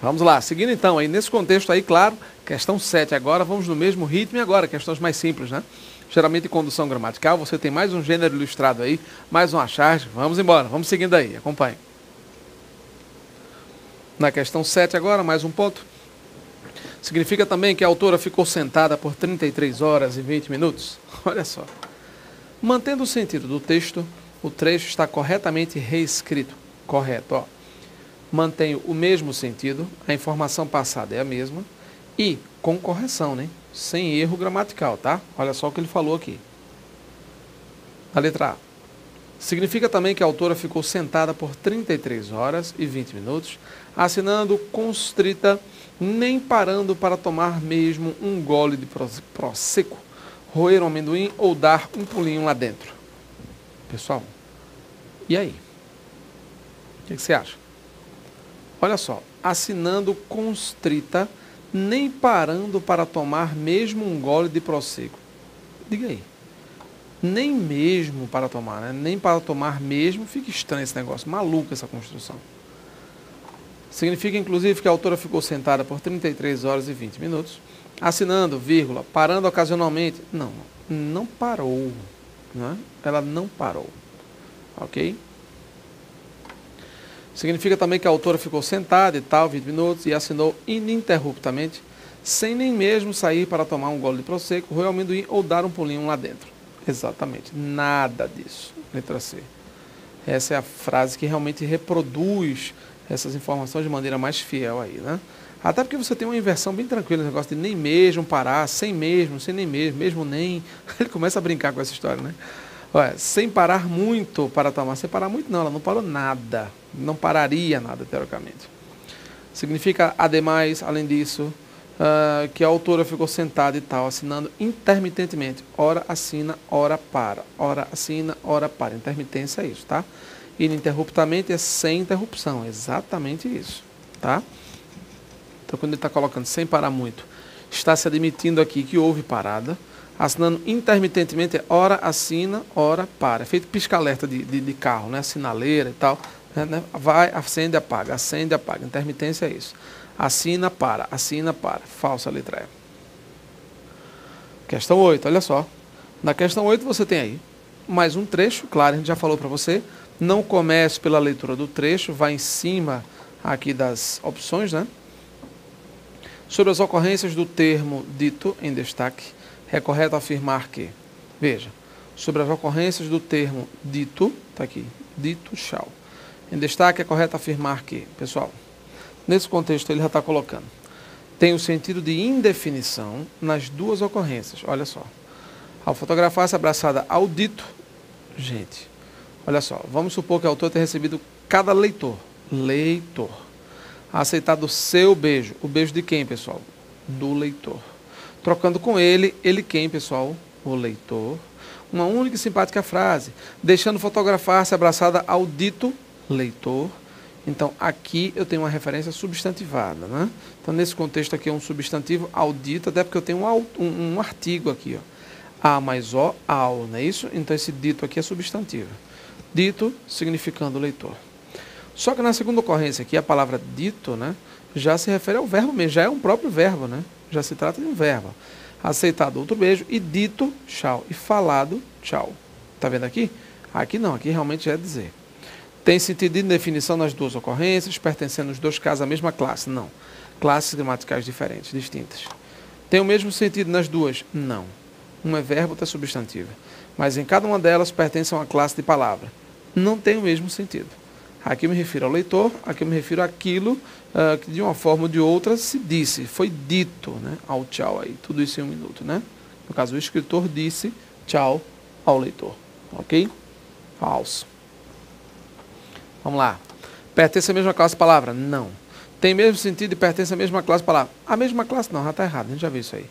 Vamos lá, seguindo então, aí nesse contexto aí, claro, questão 7 agora, vamos no mesmo ritmo e agora, questões mais simples, né? Geralmente condução gramatical, você tem mais um gênero ilustrado aí, mais uma charge, vamos embora, vamos seguindo aí, acompanhe. Na questão 7 agora, mais um ponto. Significa também que a autora ficou sentada por 33 horas e 20 minutos? Olha só. Mantendo o sentido do texto, o trecho está corretamente reescrito. Correto, ó. Mantém o mesmo sentido, a informação passada é a mesma, e com correção, né? Sem erro gramatical, tá? Olha só o que ele falou aqui. A letra A. Significa também que a autora ficou sentada por 33 horas e 20 minutos, assinando constrita, nem parando para tomar mesmo um gole de prosecco, roer um amendoim ou dar um pulinho lá dentro. Pessoal, e aí? O que você acha? Olha só, assinando constrita, nem parando para tomar mesmo um gole de prosecco. Diga aí. Nem mesmo para tomar, né? Nem para tomar mesmo, fica estranho esse negócio, maluco essa construção. Significa, inclusive, que a autora ficou sentada por 33 horas e 20 minutos, assinando, vírgula, parando ocasionalmente. Não, não parou. Né? Ela não parou. Ok? Significa também que a autora ficou sentada e tal, 20 minutos, e assinou ininterruptamente, sem nem mesmo sair para tomar um gole de prosecco, roer o amendoim ou dar um pulinho lá dentro. Exatamente, nada disso. Letra C. Essa é a frase que realmente reproduz essas informações de maneira mais fiel aí, né? Até porque você tem uma inversão bem tranquila, esse negócio de nem mesmo parar, sem nem mesmo, mesmo nem. Ele começa a brincar com essa história, né? Olha, sem parar muito para tomar. Sem parar muito não, ela não parou nada. Não pararia nada, teoricamente. Significa, ademais, além disso, que a autora ficou sentada e tal, assinando intermitentemente. Ora assina, ora para. Ora assina, ora para. Intermitência é isso, tá? Ininterruptamente é sem interrupção. Exatamente isso, tá? Então, quando ele está colocando sem parar muito, está se admitindo aqui que houve parada. Assinando intermitentemente é ora assina, ora para. É feito pisca-alerta de carro, né? Sinaleira e tal. Né? Vai, acende, apaga. Acende, apaga. Intermitência é isso. Assina, para. Assina, para. Falsa letra E. Questão 8, olha só. Na questão 8 você tem aí mais um trecho. Claro, a gente já falou para você. Não comece pela leitura do trecho. Vai em cima aqui das opções, né? Sobre as ocorrências do termo dito em destaque, é correto afirmar que, veja, sobre as ocorrências do termo dito, está aqui, dito shall. Em destaque é correto afirmar que, pessoal, nesse contexto ele já está colocando, tem o sentido de indefinição nas duas ocorrências. Olha só, ao fotografar-se abraçada ao dito, gente, olha só, vamos supor que o autor tenha recebido cada leitor, aceitado o seu beijo. O beijo de quem, pessoal? Do leitor. Trocando com ele quem, pessoal? O leitor. Uma única e simpática frase, deixando fotografar-se abraçada ao dito leitor. Então, aqui eu tenho uma referência substantivada, né? Então, nesse contexto aqui é um substantivo ao dito, até porque eu tenho um artigo aqui, ó. A mais O, ao, não é isso? Então, esse dito aqui é substantivo. Dito, significando leitor. Só que na segunda ocorrência aqui, a palavra dito, né, já se refere ao verbo mesmo, já é um próprio verbo, né? Já se trata de um verbo. Aceitado outro beijo e dito tchau. E falado tchau. Está vendo aqui? Aqui não, aqui realmente é dizer. Tem sentido de indefinição nas duas ocorrências, pertencendo nos dois casos à mesma classe? Não. Classes gramaticais diferentes, distintas. Tem o mesmo sentido nas duas? Não. Uma é verbo, outra é substantivo. Mas em cada uma delas pertence a uma classe de palavra. Não tem o mesmo sentido. Aqui eu me refiro ao leitor, aqui eu me refiro àquilo que de uma forma ou de outra se disse, foi dito, né, ao tchau aí, tudo isso em um minuto, né? No caso, o escritor disse tchau ao leitor, ok? Falso. Vamos lá. Pertence à mesma classe de palavra? Não. Tem mesmo sentido e pertence à mesma classe de palavra? A mesma classe não, já está errado, a gente já viu isso aí.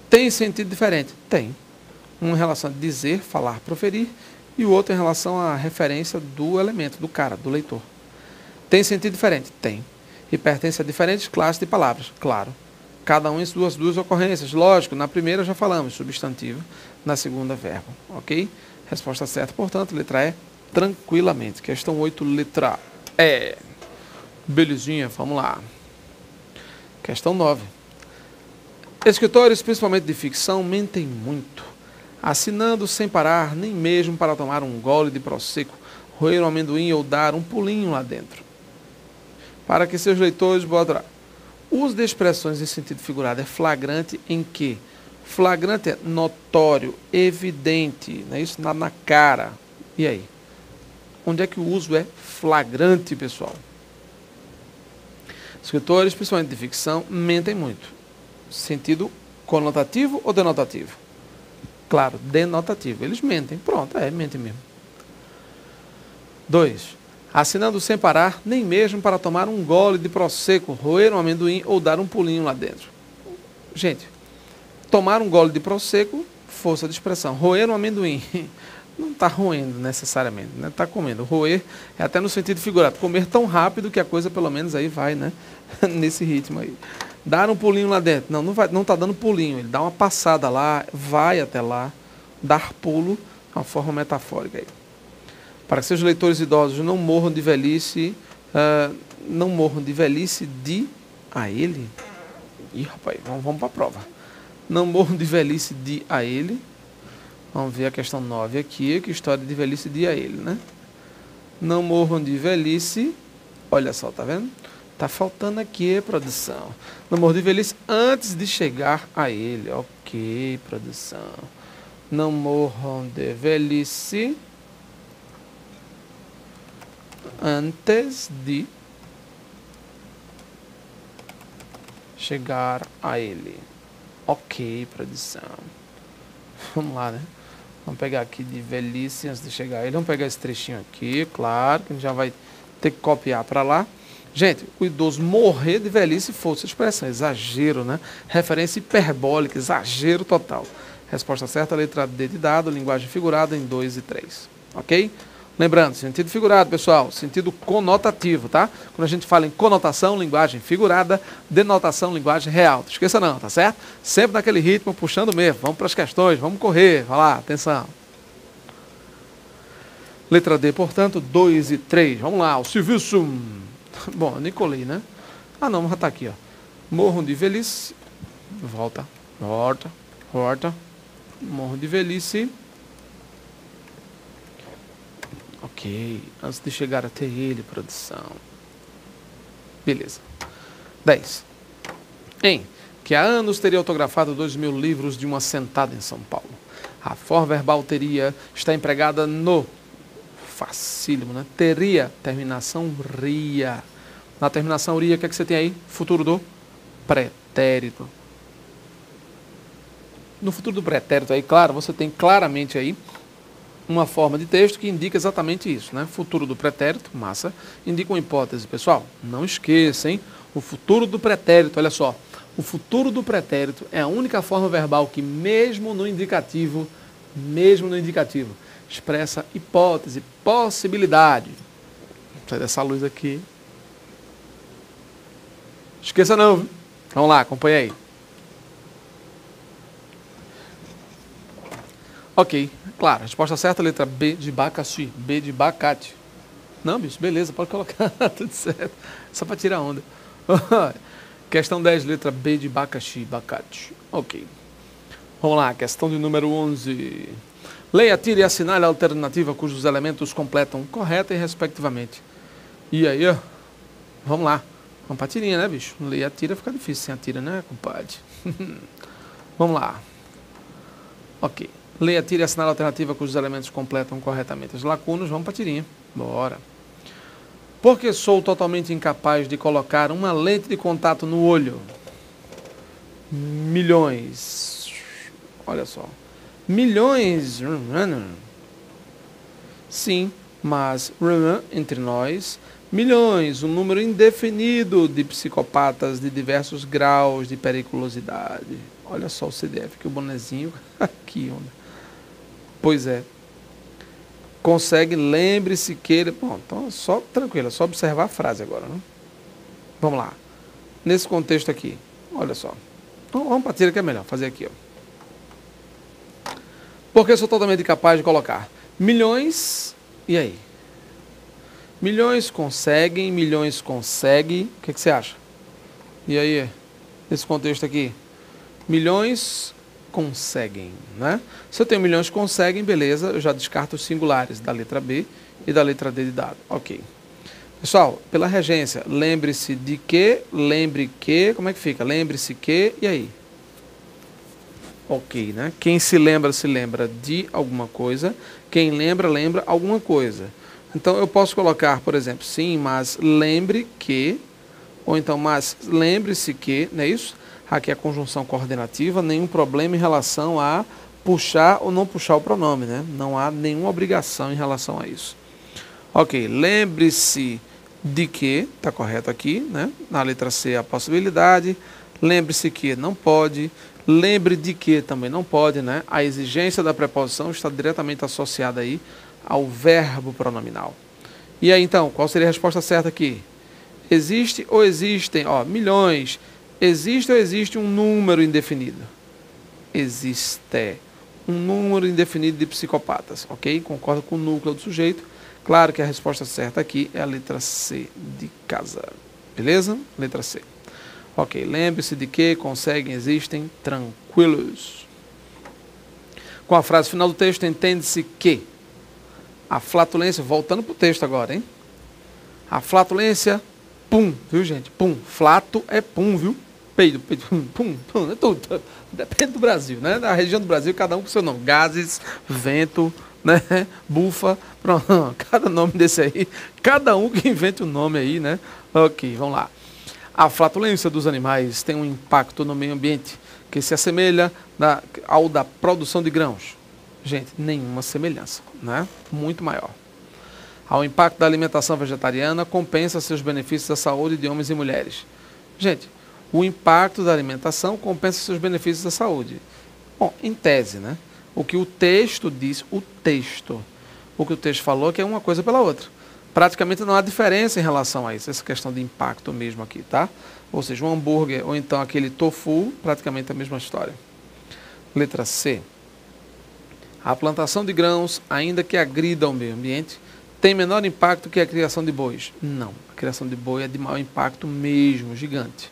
Tem sentido diferente? Tem. Um em relação a dizer, falar, proferir, e o outro em relação à referência do elemento, do cara, do leitor. Tem sentido diferente? Tem. E pertence a diferentes classes de palavras? Claro. Cada um em suas duas ocorrências. Lógico, na primeira já falamos, substantivo, na segunda, verbo. Ok? Resposta certa, portanto, letra E, tranquilamente. Questão 8, letra E. Belezinha, vamos lá. Questão 9. Escritores, principalmente de ficção, mentem muito, assinando sem parar, nem mesmo para tomar um gole de prosecco, roer um amendoim ou dar um pulinho lá dentro. Para que seus leitores botem. O uso de expressões em sentido figurado é flagrante em que? Flagrante é notório, evidente, não é isso? Na cara. E aí? Onde é que o uso é flagrante, pessoal? Escritores, principalmente de ficção, mentem muito. Sentido conotativo ou denotativo? Claro, denotativo. Eles mentem. Pronto, mentem mesmo. 2. Assinando sem parar, nem mesmo para tomar um gole de prosecco, roer um amendoim ou dar um pulinho lá dentro. Gente, tomar um gole de prosecco, força de expressão. Roer um amendoim, não está roendo necessariamente, né? Está comendo. Roer é até no sentido figurado. Comer tão rápido que a coisa pelo menos aí vai, né? Nesse ritmo aí. Dar um pulinho lá dentro. Não, não está dando pulinho. Ele dá uma passada lá, vai até lá. Dar pulo, uma forma metafórica aí. Para que seus leitores idosos não morram de velhice, a ele. Ih, rapaz, vamos para a prova. Não morram de velhice de a ele. Vamos ver a questão 9 aqui, que história de velhice de a ele, né? Não morram de velhice. Olha só, tá vendo? Tá faltando aqui, produção. Não morram de velhice antes de chegar a ele. Ok, produção. Não morram de velhice antes de chegar a ele. Ok, produção. Vamos lá, né? Vamos pegar aqui de velhice antes de chegar a ele. Vamos pegar esse trechinho aqui, claro, que a gente já vai ter que copiar para lá. Gente, o idoso morrer de velhice, força de expressão, exagero, né? Referência hiperbólica, exagero total. Resposta certa, letra D de dado, linguagem figurada em 2 e 3. Ok? Lembrando, sentido figurado, pessoal, sentido conotativo, tá? Quando a gente fala em conotação, linguagem figurada, denotação, linguagem real. Não esqueça não, tá certo? Sempre naquele ritmo, puxando mesmo. Vamos para as questões, vamos correr. Vai lá, atenção. Letra D, portanto, 2 e 3. Vamos lá, o serviço. Bom, eu nem colei, né? Ah, não, já está aqui, ó. Morram de velhice. Volta. Morram de velhice. Ok, antes de chegar até ele, produção. Beleza. 10. Em que há anos teria autografado 2.000 livros de uma sentada em São Paulo. A forma verbal teria está empregada no facílimo, né? Teria, terminação ria. Na terminação ria, o que é que você tem aí? Futuro do pretérito. No futuro do pretérito aí, claro, você tem claramente aí uma forma de texto que indica exatamente isso, né? Futuro do pretérito, massa, indica uma hipótese. Pessoal, não esqueça, hein? O futuro do pretérito, olha só. O futuro do pretérito é a única forma verbal que, mesmo no indicativo, expressa hipótese, possibilidade. Sai dessa luz aqui. Esqueça não, viu? Vamos lá, acompanha aí. Ok, claro, resposta certa, letra B de abacaxi, B de abacate. Não, bicho, beleza, pode colocar, tudo certo. Só para tirar onda. Questão 10, letra B de abacaxi, abacate. Ok. Vamos lá, questão de número 11. Leia, tire e assinale a alternativa cujos elementos completam correta e respectivamente. E aí, ó, vamos lá. Vamos para a tirinha, né, bicho? Leia, tira, fica difícil sem a tira, né, compadre? Vamos lá. Ok. Leia, tire e assinale a alternativa cujos elementos completam corretamente as lacunas. Vamos para a tirinha. Bora. Porque sou totalmente incapaz de colocar uma lente de contato no olho. Milhões. Olha só. Milhões. Sim, mas entre nós, milhões, um número indefinido de psicopatas de diversos graus de periculosidade. Olha só o CDF, que o bonezinho aqui, onda. Pois é. Consegue, lembre-se que ele... Bom, então só tranquilo, é só observar a frase agora, né? Vamos lá. Nesse contexto aqui, olha só. Então, vamos para a tira que é melhor, fazer aqui, ó. Porque sou totalmente capaz de colocar milhões, e aí? Milhões consegue, o que você acha? E aí? nesse contexto aqui? Milhões conseguem, né? Se eu tenho milhões conseguem, beleza, eu já descarto os singulares da letra B e da letra D de dado. Ok. Pessoal, pela regência, lembre-se de que, lembre que, como é que fica? Lembre-se que, e aí? Ok, né? Quem se lembra de alguma coisa. Quem lembra, lembra alguma coisa. Então, eu posso colocar, por exemplo, sim, mas lembre que, ou então, mas lembre-se que, não é isso? Aqui é a conjunção coordenativa, nenhum problema em relação a puxar ou não puxar o pronome, né? Não há nenhuma obrigação em relação a isso. Ok, lembre-se de que, está correto aqui, né? Na letra C a possibilidade, lembre-se que não pode, lembre de que também não pode, né? A exigência da preposição está diretamente associada aí ao verbo pronominal. E aí então, qual seria a resposta certa aqui? Existe ou existem, ó, milhões, existe ou existe um número indefinido? Existe um número indefinido de psicopatas, ok? Concordo com o núcleo do sujeito. Claro que a resposta certa aqui é a letra C de casa. Beleza? Letra C. Ok, lembre-se de que conseguem, existem, tranquilos. Com a frase final do texto, entende-se que a flatulência, voltando para o texto agora, hein? A flatulência, pum, viu gente? Pum, flato é pum, viu? Peido, peido, pum, pum, é tudo. Depende do Brasil, né? Da região do Brasil, cada um com seu nome. Gases, vento, né? Bufa, pronto, cada nome desse aí, cada um que invente um nome aí, né? Ok, vamos lá. A flatulência dos animais tem um impacto no meio ambiente que se assemelha ao da produção de grãos. Gente, nenhuma semelhança, né? Muito maior. Ao impacto da alimentação vegetariana compensa seus benefícios à saúde de homens e mulheres. Gente, o impacto da alimentação compensa seus benefícios à saúde. Bom, em tese, né? O que o texto diz, o que o texto falou, que é uma coisa pela outra. Praticamente não há diferença em relação a isso, essa questão de impacto mesmo aqui, tá? Ou seja, um hambúrguer ou então aquele tofu, praticamente a mesma história. Letra C. A plantação de grãos, ainda que agrida ao meio ambiente, tem menor impacto que a criação de bois. Não, a criação de boi é de maior impacto mesmo, gigante.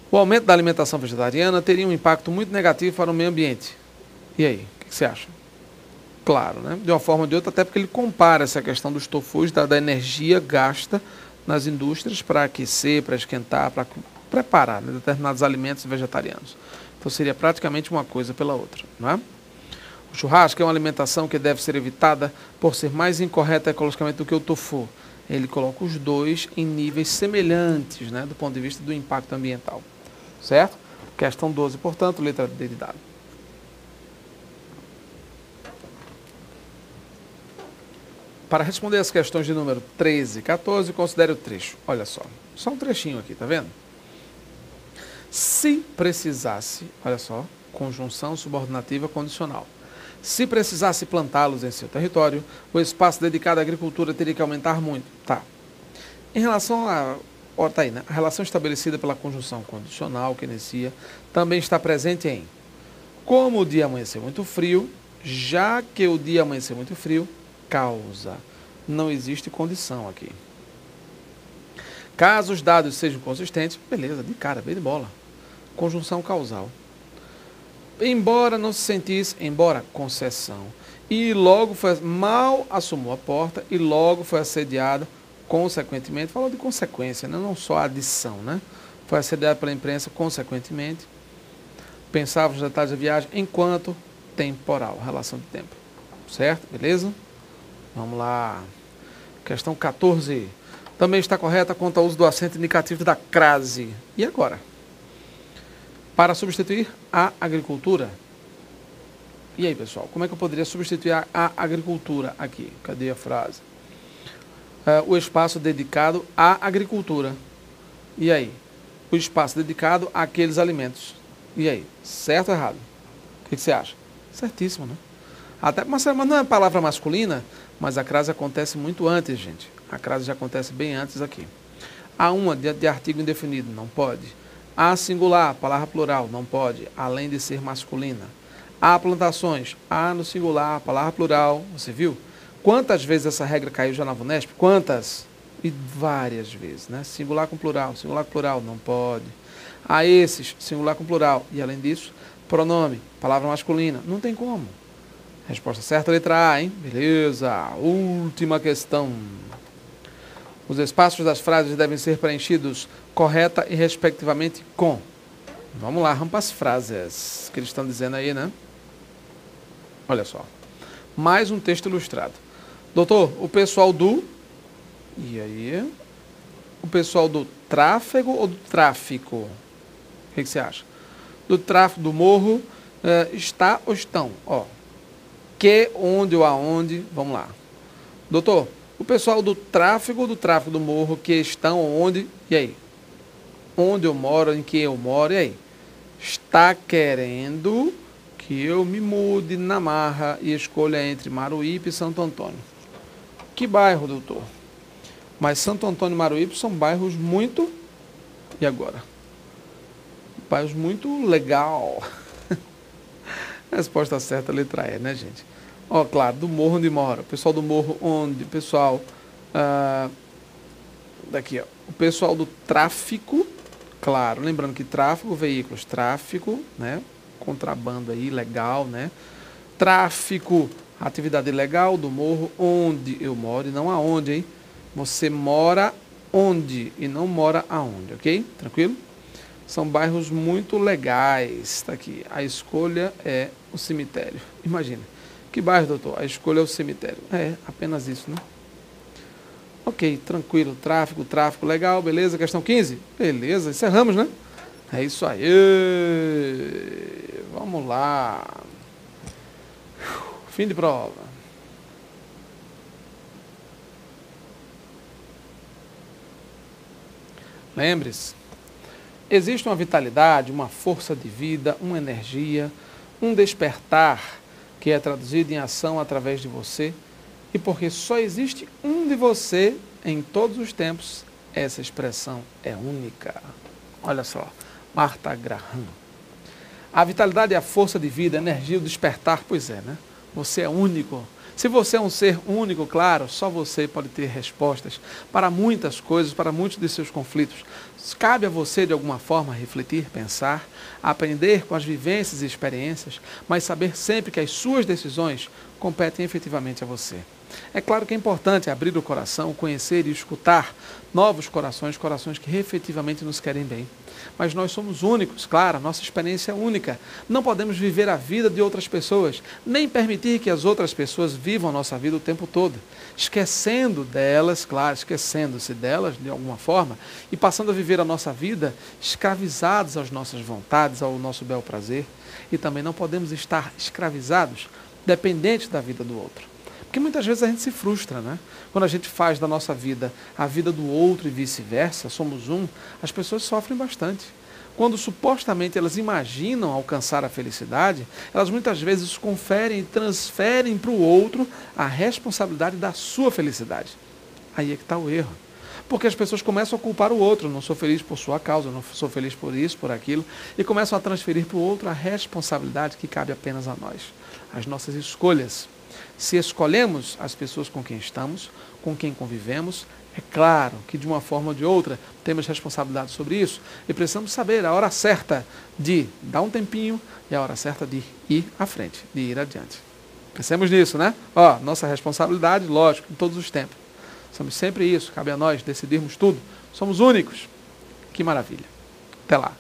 O aumento da alimentação vegetariana teria um impacto muito negativo para o meio ambiente. E aí, o que você acha? Claro, né? De uma forma ou de outra, até porque ele compara essa questão dos tofus, da energia gasta nas indústrias para aquecer, para esquentar, para preparar, né, determinados alimentos vegetarianos. Então seria praticamente uma coisa pela outra, não é? O churrasco é uma alimentação que deve ser evitada por ser mais incorreta ecologicamente do que o tofu. Ele coloca os dois em níveis semelhantes, né, do ponto de vista do impacto ambiental. Certo? Questão 12, portanto, letra D de dado. Para responder as questões de número 13 e 14, considere o trecho. Olha só um trechinho aqui, tá vendo? Se precisasse, olha só, conjunção subordinativa condicional. Se precisasse plantá-los em seu território, o espaço dedicado à agricultura teria que aumentar muito. Tá. Em relação a... Ó, tá aí, né? A relação estabelecida pela conjunção condicional que inicia também está presente em como o dia amanhecer muito frio, já que o dia amanhecer muito frio, causa. Não existe condição aqui. Caso os dados sejam consistentes, beleza, de cara, bem de bola. Conjunção causal. Embora não se sentisse, embora concessão. E logo foi, mal assomou a porta e logo foi assediado, consequentemente, falou de consequência, né? Não só adição, né? Foi assediado pela imprensa, consequentemente. Pensava nos detalhes da viagem, enquanto temporal, relação de tempo. Certo? Beleza? Vamos lá. Questão 14. Também está correta quanto ao uso do acento indicativo da crase. E agora? Para substituir a agricultura. E aí, pessoal? Como é que eu poderia substituir a agricultura aqui? Cadê a frase? O espaço dedicado à agricultura. E aí? O espaço dedicado àqueles alimentos. E aí? Certo ou errado? O que você acha? Certíssimo, né? Até, mas não é palavra masculina, mas a crase acontece muito antes, gente. A crase já acontece bem antes aqui. A uma de artigo indefinido, não pode. A singular, palavra plural, não pode, além de ser masculina. A plantações, a no singular, palavra plural, você viu? Quantas vezes essa regra caiu já na VUNESP? Quantas? E várias vezes, né? Singular com plural, não pode. A esses, singular com plural. E além disso, pronome, palavra masculina. Não tem como. Resposta certa, letra A, hein? Beleza. Última questão. Os espaços das frases devem ser preenchidos correta e respectivamente com. Vamos lá, vamos para as frases que eles estão dizendo aí, né? Olha só. Mais um texto ilustrado. Doutor, o pessoal do... E aí? O pessoal do tráfego ou do tráfico? O que você acha? Do tráfego, do morro, está ou estão? Ó. Que, onde ou aonde? Vamos lá. Doutor, o pessoal do tráfego do morro, que estão onde? E aí? Onde eu moro, em que eu moro, e aí? Está querendo que eu me mude na marra e escolha entre Maruípe e Santo Antônio. Que bairro, doutor? Mas Santo Antônio e Maruípe são bairros muito... E agora? Bairros muito legal. Resposta certa, letra E, né, gente? Ó, claro, do morro onde mora. O pessoal do morro onde? Pessoal... daqui, ó. O pessoal do tráfico... Claro, lembrando que tráfego, veículos, tráfico, né? Contrabando aí, legal, né? Tráfico, atividade ilegal do morro onde eu moro e não aonde, hein? Você mora onde e não mora aonde, ok? Tranquilo? São bairros muito legais. Tá aqui. A escolha é o cemitério. Imagina. Que bairro, doutor? A escolha é o cemitério. É, apenas isso, né? Ok, tranquilo. Tráfico, legal, beleza. Questão 15? Beleza, encerramos, né? É isso aí. Vamos lá. Fim de prova. Lembre-se, existe uma vitalidade, uma força de vida, uma energia, um despertar que é traduzido em ação através de você. E porque só existe um de você em todos os tempos, essa expressão é única. Olha só, Martha Graham. A vitalidade é a força de vida, a energia, o despertar, pois é, né? Você é único. Se você é um ser único, claro, só você pode ter respostas para muitas coisas, para muitos de seus conflitos. Cabe a você, de alguma forma, refletir, pensar, aprender com as vivências e experiências, mas saber sempre que as suas decisões competem efetivamente a você. É claro que é importante abrir o coração, conhecer e escutar novos corações, corações que efetivamente nos querem bem. Mas nós somos únicos, claro, a nossa experiência é única. Não podemos viver a vida de outras pessoas, nem permitir que as outras pessoas vivam a nossa vida o tempo todo, esquecendo delas, claro, esquecendo-se delas de alguma forma, e passando a viver a nossa vida escravizados às nossas vontades, ao nosso bel prazer. E também não podemos estar escravizados, dependentes da vida do outro. Porque muitas vezes a gente se frustra, né? Quando a gente faz da nossa vida a vida do outro e vice-versa, somos um, as pessoas sofrem bastante. Quando supostamente elas imaginam alcançar a felicidade, elas muitas vezes conferem e transferem para o outro a responsabilidade da sua felicidade. Aí é que está o erro. Porque as pessoas começam a culpar o outro, não sou feliz por sua causa, não sou feliz por isso, por aquilo, e começam a transferir para o outro a responsabilidade que cabe apenas a nós, as nossas escolhas. Se escolhemos as pessoas com quem estamos, com quem convivemos, é claro que de uma forma ou de outra temos responsabilidade sobre isso e precisamos saber a hora certa de dar um tempinho e a hora certa de ir à frente, de ir adiante. Pensemos nisso, né? Ó, nossa responsabilidade, lógico, em todos os tempos. Somos sempre isso, cabe a nós decidirmos tudo. Somos únicos. Que maravilha. Até lá.